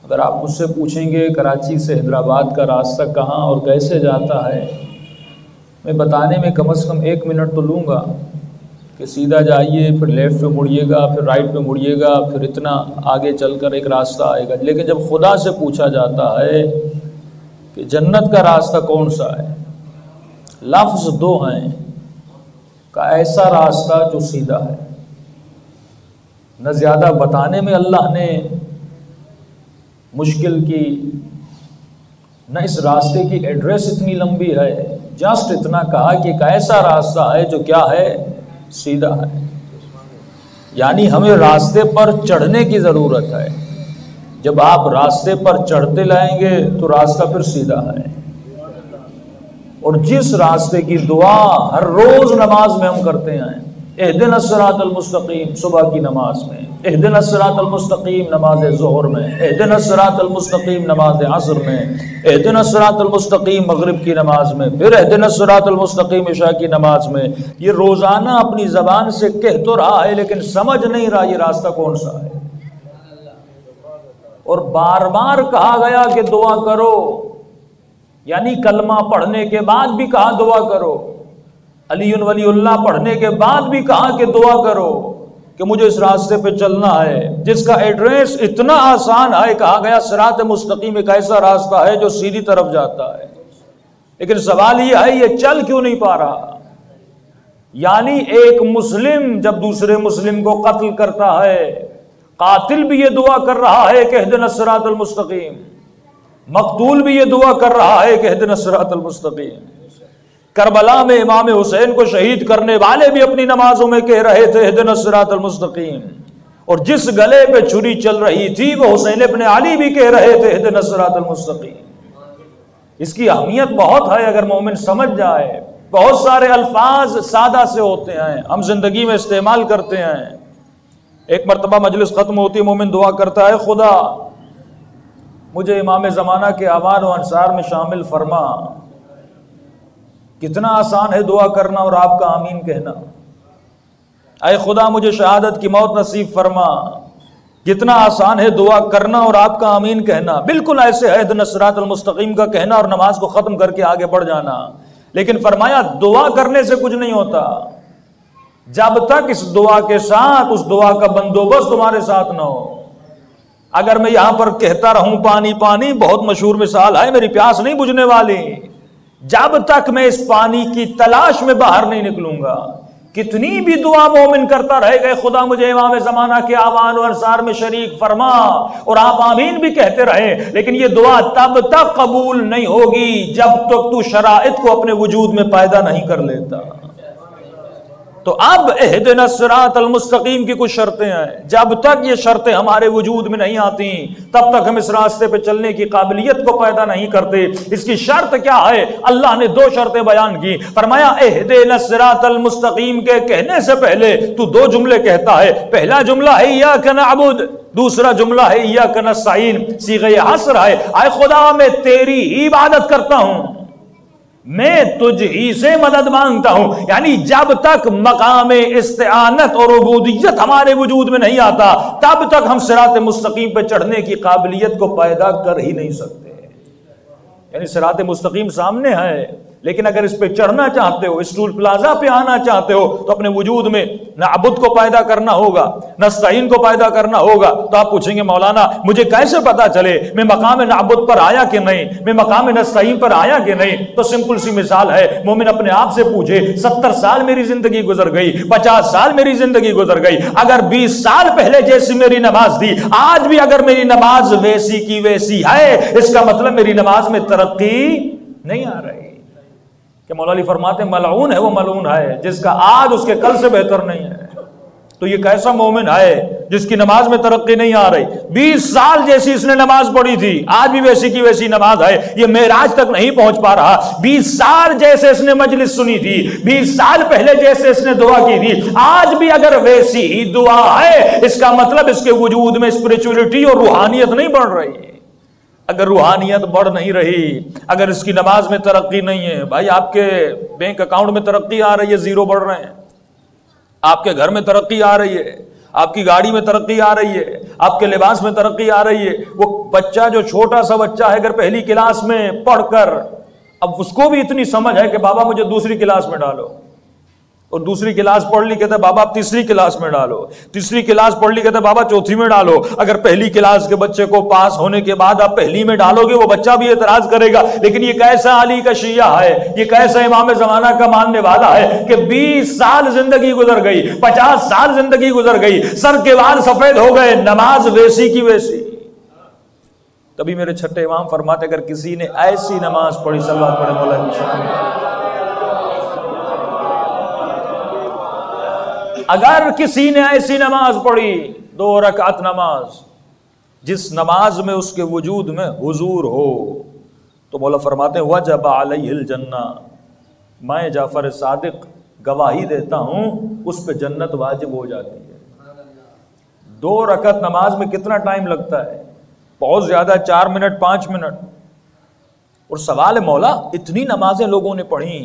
اگر آپ مجھ سے پوچھیں گے کراچی سے حیدرآباد کا راستہ کہاں اور کیسے جاتا ہے، میں بتانے میں کم از کم 1 منٹ تو لوں گا کہ سیدھا جائیے، پھر لیفٹ پہ مڑیے گا، پھر رائٹ پہ مڑیے گا، پھر اتنا آگے چل کر ایک راستہ آئے گا۔ لیکن جب خدا سے پوچھا جاتا ہے کہ جنت کا راستہ کون سا ہے، لفظ 2 ہیں کہ ایسا راستہ جو سیدھا ہے۔ نہ زیادہ بتانے میں اللہ نے مشکل کی، نہ اس راستے کی ایڈریس اتنی لمبی ہے، جسٹ اتنا کہا کہ ایک ایسا راستہ ہے جو کیا ہے، سیدھا ہے۔ یعنی ہمیں راستے پر چڑھنے کی ضرورت ہے۔ جب آپ راستے پر چڑھتے لائیں گے تو راستہ پھر سیدھا ہے۔ اور جس راستے کی دعا ہر روز نماز میں ہم کرتے ہیں، اہدنا الصراط المستقیم صبح کی نماز میں، اہدنا الصراط المستقیم نماز ظہر میں، اہدنا الصراط المستقیم نماز عصر میں، اہدنا الصراط المستقیم مغرب کی نماز میں، پھر اہدنا الصراط المستقیم عشاء کی نماز میں، یہ روزانہ اپنی زبان سے کہہ تو رہا ہے لیکن سمجھ نہیں رہا یہ راستہ کون سا ہے۔ اور بار بار کہا گیا کہ دعا کرو، یعنی کلمہ پڑھنے کے بعد بھی کہا دعا کرو، علی ولی اللہ پڑھنے کے بعد بھی کہا کہ دعا کرو کہ مجھے اس راستے پہ چلنا ہے جس کا ایڈریس اتنا آسان ہے۔ کہا گیا صراط مستقیم ایک ایسا راستہ ہے جو سیدھی طرف جاتا ہے، لیکن سوال یہ ہے یہ چل کیوں نہیں پا رہا؟ یعنی ایک مسلم جب دوسرے مسلم کو قتل کرتا ہے، قاتل بھی یہ دعا کر رہا ہے کہ اہدنا الصراط المستقیم، مقتول بھی یہ دعا کر رہا ہے کہ اہدنا الصراط المستقیم۔ کربلا میں امام حسین کو شہید کرنے والے بھی اپنی نمازوں میں کہہ رہے تھے اہدنا الصراط المستقیم، اور جس گلے پہ چھری چل رہی تھی وہ حسین ابن علی بھی کہہ رہے تھے اہدنا الصراط المستقیم۔ اس کی اہمیت بہت ہے اگر مومن سمجھ جائے۔ بہت سارے الفاظ سادہ سے ہوتے ہیں، ہم زندگی میں استعمال کرتے ہیں۔ ایک مرتبہ مجلس ختم ہوتی ہے، مومن دعا کرتا ہے خدا مجھے امام زمانہ کے اعوان و انصار میں شامل فرما۔ کتنا آسان ہے دعا کرنا اور آپ کا آمین کہنا۔ اے خدا مجھے شہادت کی موت نصیب فرما، کتنا آسان ہے دعا کرنا اور آپ کا آمین کہنا۔ بالکل ایسے ہے اہدنا الصراط المستقیم کا کہنا اور نماز کو ختم کر کے آگے بڑھ جانا۔ لیکن فرمایا دعا کرنے سے کچھ نہیں ہوتا جب تک اس دعا کے ساتھ اس دعا کا بندوبست تمہارے ساتھ نہ ہو۔ اگر میں یہاں پر کہتا رہوں پانی پانی، بہت مشہور مثال ہے، میری پیاس نہیں بجھنے والی جب تک میں اس پانی کی تلاش میں باہر نہیں نکلوں گا۔ کتنی بھی دعا مومن کرتا رہے گا خدا مجھے امام زمانہ کے اعوان و انصار میں شریک فرما، اور آپ آمین بھی کہتے رہے، لیکن یہ دعا تب تک قبول نہیں ہوگی جب تک تو شرائط کو اپنے وجود میں پیدا نہیں کر لیتا۔ تو اب اہدنا الصراط المستقیم کی کچھ شرطیں ہیں، جب تک یہ شرطیں ہمارے وجود میں نہیں آتی تب تک ہم اس راستے پہ چلنے کی قابلیت کو پیدا نہیں کرتے۔ اس کی شرط کیا ہے؟ اللہ نے 2 شرطیں بیان کی، فرمایا اہدنا الصراط المستقیم کے کہنے سے پہلے تو 2 جملے کہتا ہے۔ پہلا جملہ ہے ایاک نعبد، دوسرا جملہ ہے ایاک نستعین، صیغہ حصر ہے، اے خدا میں تیری ہی عبادت کرتا ہوں، میں تجھ ہی سے مدد مانگتا ہوں۔ یعنی جب تک مقام استعانت اور عبودیت ہمارے وجود میں نہیں آتا تب تک ہم صراط مستقیم پہ چڑھنے کی قابلیت کو پیدا کر ہی نہیں سکتے۔ یعنی صراط مستقیم سامنے ہے، لیکن اگر اس پہ چڑھنا چاہتے ہو، اس ٹول پلازا پہ آنا چاہتے ہو تو اپنے وجود میں نعبد کو پیدا کرنا ہوگا، نستعین کو پیدا کرنا ہوگا۔ تو آپ پوچھیں گے مولانا مجھے کیسے پتا چلے میں مقام نعبد پر آیا کہ نہیں، میں مقام نستعین پر آیا کہ نہیں؟ تو سمپل سی مثال ہے، مومن اپنے آپ سے پوچھے 70 سال میری زندگی گزر گئی، 50 سال میری زندگی گزر گئی، اگر 20 سال پہلے جیسی میری نماز تھی آج بھی اگر میری نماز ویسی کی ویسی ہے، اس کا مطلب میری نماز میں ترقی نہیں آ رہی۔ کہ مولا علی فرماتے ہیں ملعون ہے وہ ملعون ہے جس کا آج اس کے کل سے بہتر نہیں ہے۔ تو یہ کیسا مومن ہے جس کی نماز میں ترقی نہیں آ رہی؟ 20 سال جیسی اس نے نماز پڑھی تھی آج بھی ویسی کی ویسی نماز ہے، یہ معراج تک نہیں پہنچ پا رہا۔ 20 سال جیسے اس نے مجلس سنی تھی، 20 سال پہلے جیسے اس نے دعا کی تھی آج بھی اگر ویسی ہی دعا ہے، اس کا مطلب اس کے وجود میں اسپرچولیٹی اور روحانیت نہیں بڑھ رہی۔ اگر روحانیت بڑھ نہیں رہی، اگر اس کی نماز میں ترقی نہیں ہے، بھائی آپ کے بینک اکاؤنٹ میں ترقی آ رہی ہے، زیرو بڑھ رہے ہیں، آپ کے گھر میں ترقی آ رہی ہے، آپ کی گاڑی میں ترقی آ رہی ہے، آپ کے لباس میں ترقی آ رہی ہے. وہ بچہ جو چھوٹا سا بچہ ہے اگر پہلی کلاس میں پڑھ کر اب اس کو بھی اتنی سمجھ ہے کہ بابا مجھے دوسری کلاس میں ڈالو، اور دوسری کلاس پڑھ لی کہتا ہے بابا آپ تیسری کلاس میں ڈالو، تیسری کلاس پڑھ لی کہتا ہے بابا چوتھی میں ڈالو. اگر پہلی کلاس کے بچے کو پاس ہونے کے بعد آپ پہلی میں ڈالو گے وہ بچہ بھی اعتراض کرے گا، لیکن یہ کیسا علی کا شیعہ ہے، یہ کیسا امام زمانہ کا ماننے والا ہے کہ 20 سال زندگی گزر گئی، 50 سال زندگی گزر گئی، سر کے بال سفید ہو گئے، نماز ویسی کی ویسی. تبھی میرے چھٹے امام فرماتے اگر کسی نے ایسی نماز پڑھی، صلوات پڑھے مولا کی شان میں، اگر کسی نے ایسی نماز پڑھی 2 رکعت نماز جس نماز میں اس کے وجود میں حضور ہو، تو مولا فرماتے ہیں وجب علیہ الجنہ، میں جعفر صادق گواہی دیتا ہوں اس پہ جنت واجب ہو جاتی ہے. 2 رکعت نماز میں کتنا ٹائم لگتا ہے؟ بہت زیادہ، 4 منٹ 5 منٹ. اور سوال ہے مولا اتنی نمازیں لوگوں نے پڑھی،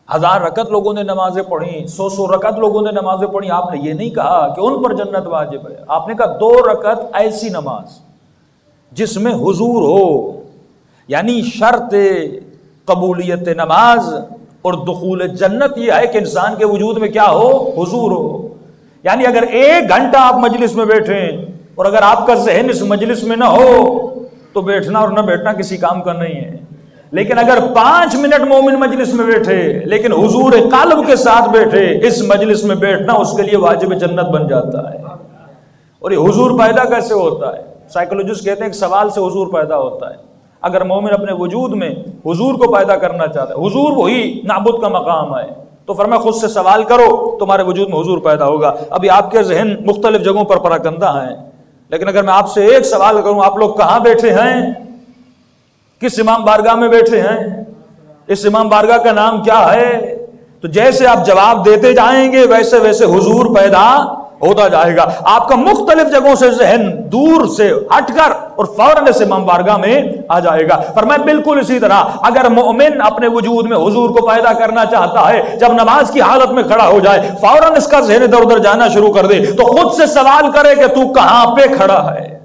1000 رکعت لوگوں نے نمازیں پڑھی، 100 رکعت لوگوں نے نمازیں پڑھی، آپ نے یہ نہیں کہا کہ ان پر جنت واجب ہے. آپ نے کہا 2 رکعت ایسی نماز جس میں حضور ہو، یعنی شرط قبولیت نماز اور دخول جنت یہ ہے کہ انسان کے وجود میں کیا ہو؟ حضور ہو. یعنی اگر 1 گھنٹہ آپ مجلس میں بیٹھیں اور اگر آپ کا ذہن اس مجلس میں نہ ہو تو بیٹھنا اور نہ بیٹھنا کسی کام کا نہیں ہے. لیکن اگر 5 منٹ مومن مجلس میں بیٹھے لیکن حضور قلب کے ساتھ بیٹھے، اس مجلس میں بیٹھنا اس کے لیے واجب جنت بن جاتا ہے. اور یہ حضور پیدا کیسے ہوتا ہے؟ سائیکولوجسٹ کہتے ہیں ایک سوال سے حضور پیدا ہوتا ہے. اگر مومن اپنے وجود میں حضور کو پیدا کرنا چاہتا ہے، حضور وہی نعبد کا مقام ہے، تو فرمایا خود سے سوال کرو تمہارے وجود میں حضور پیدا ہوگا. ابھی آپ کے ذہن مختلف جگہوں پر پراکندہ ہیں، لیکن اگر میں آپ سے ایک سوال کروں آپ لوگ کہاں بیٹھے ہیں؟ کس امام بارگاہ میں بیٹھے ہیں؟ اس امام بارگاہ کا نام کیا ہے؟ تو جیسے آپ جواب دیتے جائیں گے ویسے ویسے حضور پیدا ہوتا جائے گا. آپ کا مختلف جگہوں سے ذہن دور سے ہٹ کر اور فوراً اس امام بارگاہ میں آ جائے گا. فرمایا بالکل اسی طرح اگر مومن اپنے وجود میں حضور کو پیدا کرنا چاہتا ہے، جب نماز کی حالت میں کھڑا ہو جائے فوراً اس کا ذہن ادھر ادھر جانا شروع کر دے تو خود سے سوال کرے کہ تو کہاں پہ کھڑا ہے؟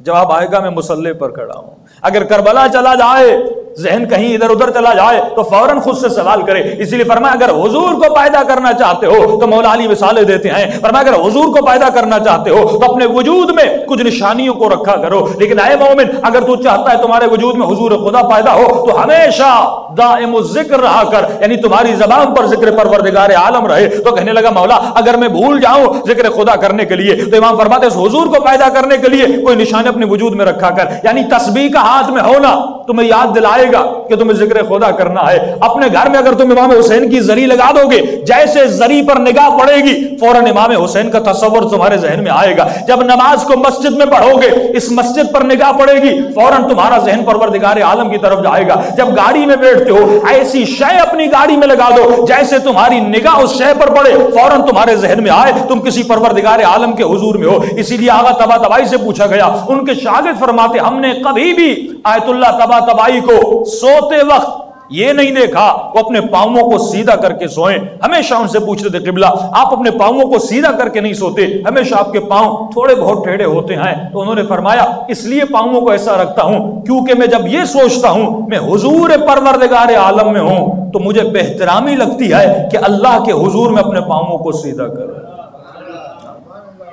جواب آئے گا میں مصلی پر کھڑا ہوں. اگر کربلا چلا جائے، ذہن کہیں ادھر ادھر چلا جائے تو فوراً خود سے سوال کرے. اسی لیے فرمایا اگر حضور کو پیدا کرنا چاہتے ہو تو مولا علی مثالیں دیتے ہیں. فرمایا اگر حضور کو پیدا کرنا چاہتے ہو تو اپنے وجود میں کچھ نشانیوں کو رکھا کرو. لیکن اے مومن اگر تو چاہتا ہے تمہارے وجود میں حضور خدا پیدا ہو تو ہمیشہ دائم الذکر رہا کر، یعنی تمہاری زبان پر ذکر پروردگار عالم رہے. تو کہنے لگا مولا اگر میں بھول جاؤں ذکر خدا کرنے کے لیے تو امام فرماتے ہیں حضور کو پیدا کرنے کے لیے کوئی نشان اپنے وجود میں رکھا کر، یعنی تسبیح کا ہاتھ میں ہونا تمہیں یاد دلائے گا کہ تمہیں ذکر خدا کرنا ہے. اپنے گھر میں اگر تم امام حسین کی زری لگا دو گے، جیسے زری پر نگاہ پڑے گی فوراً امام حسین کا تصور تمہارے ذہن میں آئے گا. جب نماز کو مسجد میں پڑھو گے، اس مسجد پر نگاہ پڑے گی فوراً تمہارا ذہن پروردگار عالم کی طرف جائے گا. جب گاڑی میں بیٹھتے ہو ایسی شے اپنی گاڑی میں لگا دو جیسے تمہاری نگاہ اس شے پر پڑے فوراً تمہارے ذہن میں آئے تم کسی پروردگار عالم کے حضور میں ہو. اسی لیے آغا طباطبائی سے پوچھا گیا، ان کے شاگرد فرماتے ہم نے کبھی بھی آیت اللہ طباطبائی کو سوتے وقت یہ نہیں دیکھا وہ اپنے پاؤں کو سیدھا کر کے سوئیں. ہمیشہ ان سے پوچھتے تھے قبلہ آپ اپنے پاؤں کو سیدھا کر کے نہیں سوتے، ہمیشہ آپ کے پاؤں تھوڑے بہت ٹیڑھے ہوتے ہیں. تو انہوں نے فرمایا اس لیے پاؤں کو ایسا رکھتا ہوں کیونکہ میں جب یہ سوچتا ہوں میں حضور پروردگار عالم میں ہوں تو مجھے بہترامی لگتی ہے کہ اللہ کے حضور میں اپنے پاؤں کو سیدھا کروں.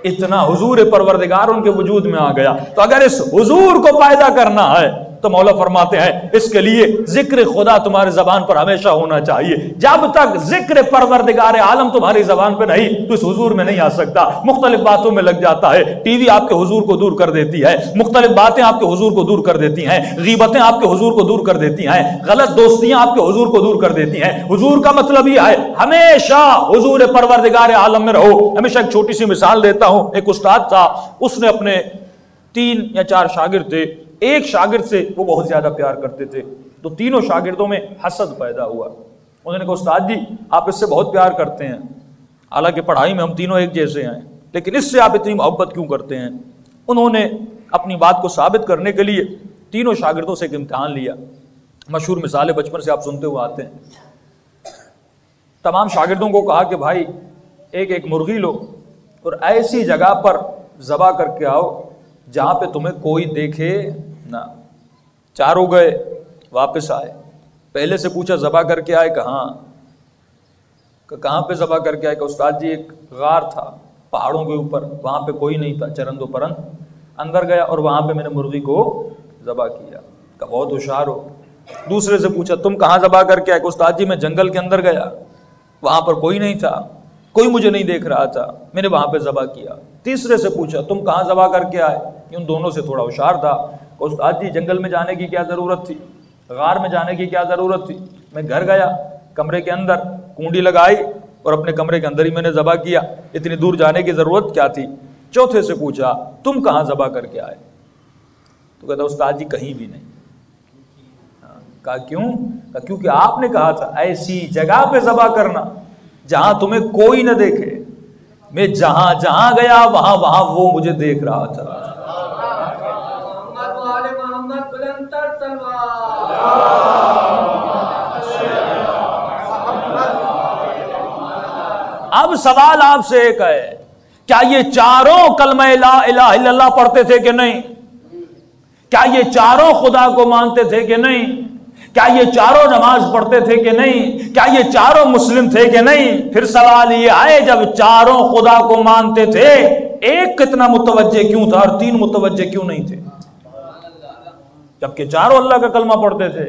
اتنا حضور پروردگار ان کے وجود میں آ گیا. تو اگر اس حضور کو پیدا کرنا ہے تو مولا فرماتے ہیں اس کے لیے ذکر خدا تمہارے زبان پر ہمیشہ ہونا چاہیے. جب تک ذکر پروردگار عالم تمہاری زبان پہ نہیں تو اس حضور میں نہیں آ سکتا. مختلف باتوں میں لگ جاتا ہے، ٹی وی آپ کے حضور کو دور کر دیتی ہے، مختلف باتیں آپ کے حضور کو دور کر دیتی ہیں، غیبتیں آپ کے حضور کو دور کر دیتی ہیں، غلط دوستیاں آپ کے حضور کو دور کر دیتی ہیں. حضور کا مطلب یہ ہے ہمیشہ حضور پروردگار عالم میں رہو. ہمیشہ ایک چھوٹی سی مثال دیتا ہوں. ایک استاد تھا، اس نے اپنے 3 یا 4 شاگرد تھے. ایک شاگرد سے وہ بہت زیادہ پیار کرتے تھے تو تینوں شاگردوں میں حسد پیدا ہوا. انہوں نے کہا استاد جی آپ اس سے بہت پیار کرتے ہیں، حالانکہ پڑھائی میں ہم تینوں ایک جیسے ہیں، لیکن اس سے آپ اتنی محبت کیوں کرتے ہیں؟ انہوں نے اپنی بات کو ثابت کرنے کے لیے تینوں شاگردوں سے ایک امتحان لیا. مشہور مثالیں بچپن سے آپ سنتے ہوئے آتے ہیں. تمام شاگردوں کو کہا کہ بھائی ایک مرغی لو اور ایسی جگہ پر ذبح کر کے آؤ جہاں پہ تمہیں کوئی دیکھے نہ۔ چاروں گئے، واپس آئے، پہلے سے پوچھا ذبح کر کے آئے کہاں؟ کہاں پہ ذبح کر کے آئے؟ کہ استاد جی ایک غار تھا پہاڑوں کے اوپر، وہاں پہ کوئی نہیں تھا، چرند و پرند، اندر گیا اور وہاں پہ میں نے مرغی کو ذبح کیا۔ کہ بہت ہوشیار ہو۔ دوسرے سے پوچھا تم کہاں ذبح کر کے آئے؟ کہ استاد جی میں جنگل کے اندر گیا، وہاں پر کوئی نہیں تھا، کوئی مجھے نہیں دیکھ رہا تھا، میں نے وہاں پہ ذبح کیا۔ تیسرے سے پوچھا تم کہاں ذبح کر کے آئے؟ ان دونوں سے تھوڑا ہوشیار تھا۔ کہ استاد جی جنگل میں جانے کی کیا ضرورت تھی، غار میں جانے کی کیا ضرورت تھی، میں گھر گیا، کمرے کے اندر کنڈی لگائی اور اپنے کمرے کے اندر ہی میں نے ذبح کیا، اتنی دور جانے کی ضرورت کیا تھی؟ چوتھے سے پوچھا تم کہاں ذبح کر کے آئے؟ تو کہتا استاد جی کہیں بھی نہیں۔ کہا کیوں؟ کہا کیونکہ آپ نے کہا تھا ایسی جگہ پہ ذبح کرنا جہاں تمہیں کوئی نہ دیکھے۔ میں جہاں جہاں گیا وہاں وہاں وہ مجھے دیکھ رہا تھا۔ اب سوال آپ سے ایک ہے، کیا یہ چاروں کلمہ لا الہ الا اللہ پڑھتے تھے کہ نہیں؟ کیا یہ چاروں خدا کو مانتے تھے کہ نہیں؟ کیا یہ چاروں نماز پڑھتے تھے کہ نہیں؟ کیا یہ چاروں مسلم تھے کہ نہیں؟ پھر سوال یہ آئے جب چاروں خدا کو مانتے تھے ایک کتنا متوجہ کیوں تھا اور تین متوجہ کیوں نہیں تھے؟ جبکہ چاروں اللہ کا کلمہ پڑھتے تھے،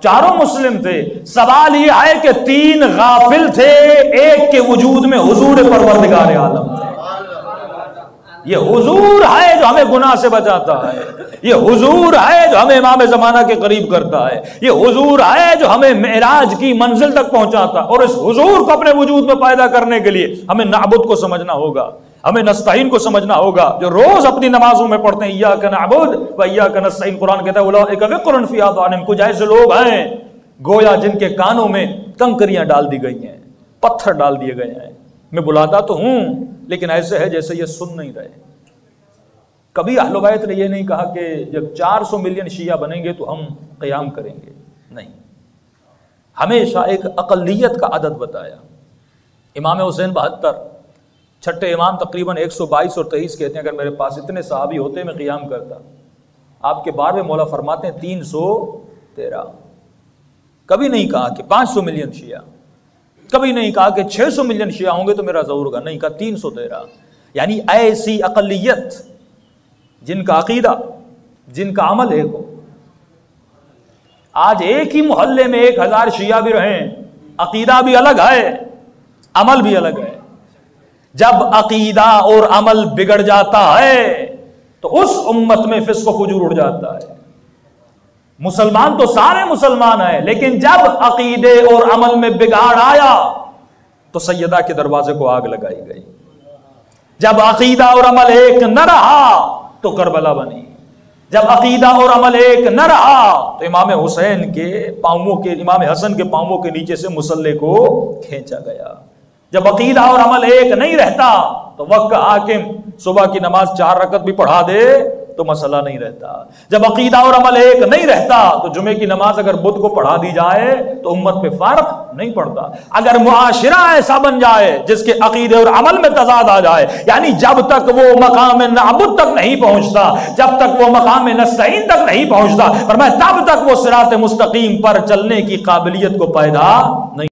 چاروں مسلم تھے۔ سوال یہ آئے کہ تین غافل تھے، ایک کے وجود میں حضور پروردگار عالم تھے۔ یہ حضور ہے جو ہمیں گناہ سے بچاتا ہے، یہ حضور ہے جو ہمیں امام زمانہ کے قریب کرتا ہے، یہ حضور ہے جو ہمیں معراج کی منزل تک پہنچاتا ہے۔ اور اس حضور کو اپنے وجود میں پیدا کرنے کے لیے ہمیں نعبد کو سمجھنا ہوگا، ہمیں نستعین کو سمجھنا ہوگا، جو روز اپنی نمازوں میں پڑھتے ہیں ایاک نعبد و ایاک نستعین۔ قرآن کہتا ہے اولئک وقر فی آذانہم، کچھ ایسے لوگ ہیں گویا جن کے کانوں میں کنکریاں ڈال دی گئی ہیں، پتھر ڈال دیے گئے ہیں۔ میں بلاتا تو ہوں لیکن ایسے ہے جیسے یہ سن نہیں رہے۔ کبھی اہل بیت نے یہ نہیں کہا کہ جب 400 ملین شیعہ بنیں گے تو ہم قیام کریں گے، نہیں، ہمیشہ ایک اقلیت کا عدد بتایا۔ امام حسین 72، چھٹے امام تقریباً 122 اور 23 کہتے ہیں اگر میرے پاس اتنے صحابی ہوتے میں قیام کرتا۔ آپ کے 12ویں مولا فرماتے ہیں 313۔ کبھی نہیں کہا کہ 500 ملین شیعہ، کبھی نہیں کہا کہ 600 ملین شیعہ ہوں گے تو میرا ظہور ہوگا، نہیں، کہا 313۔ یعنی ایسی اقلیت جن کا عقیدہ، جن کا عمل ایک ہو۔ آج ایک ہی محلے میں 1000 شیعہ بھی رہیں، عقیدہ بھی الگ ہے، عمل بھی الگ ہے۔ جب عقیدہ اور عمل بگڑ جاتا ہے تو اس امت میں فسق و فجور اڑ جاتا ہے۔ مسلمان تو سارے مسلمان ہیں، لیکن جب عقیدے اور عمل میں بگاڑ آیا تو سیدہ کے دروازے کو آگ لگائی گئی۔ جب عقیدہ اور عمل ایک نہ رہا تو کربلا بنی۔ جب عقیدہ اور عمل ایک نہ رہا تو امام حسین کے پاؤں کے، امام حسن کے پاؤں کے نیچے سے مصلے کو کھینچا گیا۔ جب عقیدہ اور عمل ایک نہیں رہتا تو وقت کا حاکم صبح کی نماز 4 رکعت بھی پڑھا دے تو مسئلہ نہیں رہتا۔ جب عقیدہ اور عمل ایک نہیں رہتا تو جمعے کی نماز اگر بدھ کو پڑھا دی جائے تو امت پہ فرق نہیں پڑتا۔ اگر معاشرہ ایسا بن جائے جس کے عقیدے اور عمل میں تضاد آ جائے، یعنی جب تک وہ مقام نعبد تک نہیں پہنچتا، جب تک وہ مقام نستعین تک نہیں پہنچتا، فرمایا تب تک وہ صراط مستقیم پر چلنے کی قابلیت کو پیدا نہیں